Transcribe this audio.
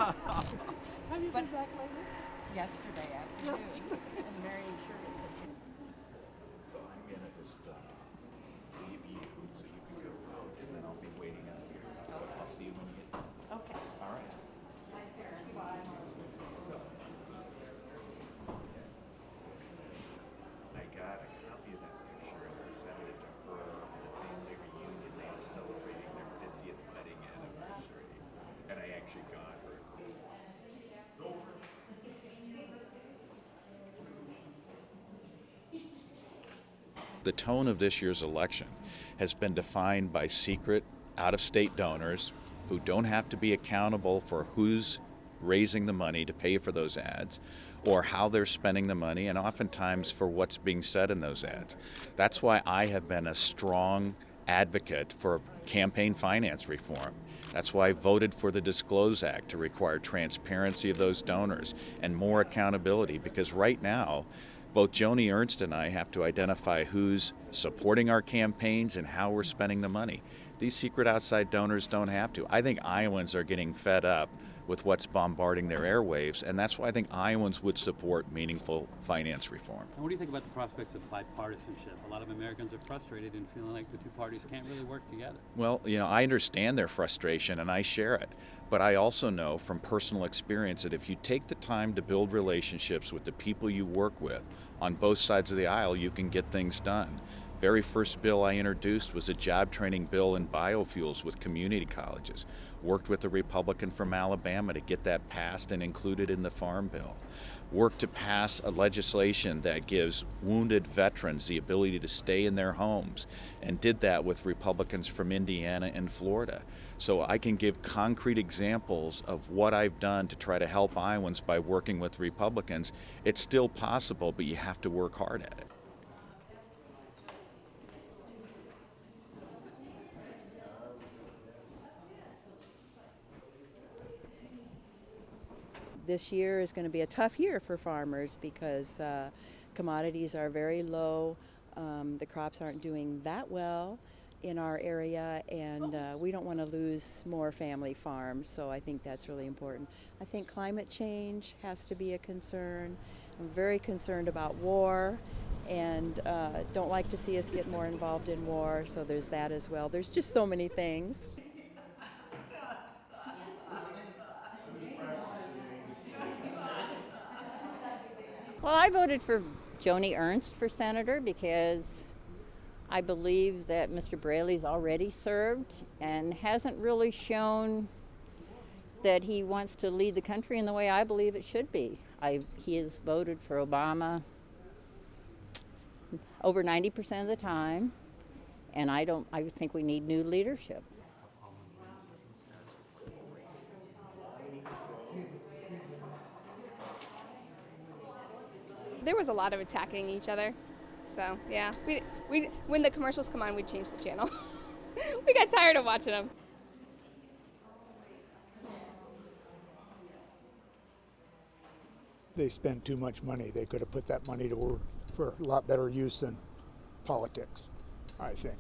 Have you been back lately? Yesterday afternoon. And Mary assured us that you... So I'm gonna just leave you so you can go out, and then I'll be waiting out here. So I'll see you when you get there. Okay. All right. I got a copy of that picture and presented it to her at a family reunion. They were celebrating their 50th wedding anniversary, and I actually got her. The tone of this year's election has been defined by secret, out-of-state donors who don't have to be accountable for who's raising the money to pay for those ads or how they're spending the money, and oftentimes for what's being said in those ads. That's why I have been a strong advocate for campaign finance reform. That's why I voted for the Disclose Act to require transparency of those donors and more accountability, because right now, both Joni Ernst and I have to identify who's supporting our campaigns and how we're spending the money. These secret outside donors don't have to. I think Iowans are getting fed up with what's bombarding their airwaves, and that's why I think Iowans would support meaningful finance reform. And what do you think about the prospects of bipartisanship? A lot of Americans are frustrated and feeling like the two parties can't really work together. Well, I understand their frustration and I share it. But I also know from personal experience that if you take the time to build relationships with the people you work with on both sides of the aisle, you can get things done. Very first bill I introduced was a job training bill in biofuels with community colleges. Worked with a Republican from Alabama to get that passed and included in the Farm Bill. Worked to pass a legislation that gives wounded veterans the ability to stay in their homes, and did that with Republicans from Indiana and Florida. So I can give concrete examples of what I've done to try to help Iowans by working with Republicans. It's still possible, but you have to work hard at it. This year is going to be a tough year for farmers because commodities are very low. The crops aren't doing that well in our area, and we don't want to lose more family farms, so I think that's really important. I think climate change has to be a concern. I'm very concerned about war, and don't like to see us get more involved in war, so there's that as well. There's just so many things. Well, I voted for Joni Ernst for senator because I believe that Mr. Braley's already served and hasn't really shown that he wants to lead the country in the way I believe it should be. He has voted for Obama over 90% of the time, and I think we need new leadership. There was a lot of attacking each other, so yeah. We when the commercials come on, we'd change the channel. We got tired of watching them. They spend too much money. They could have put that money to work for a lot better use than politics, I think.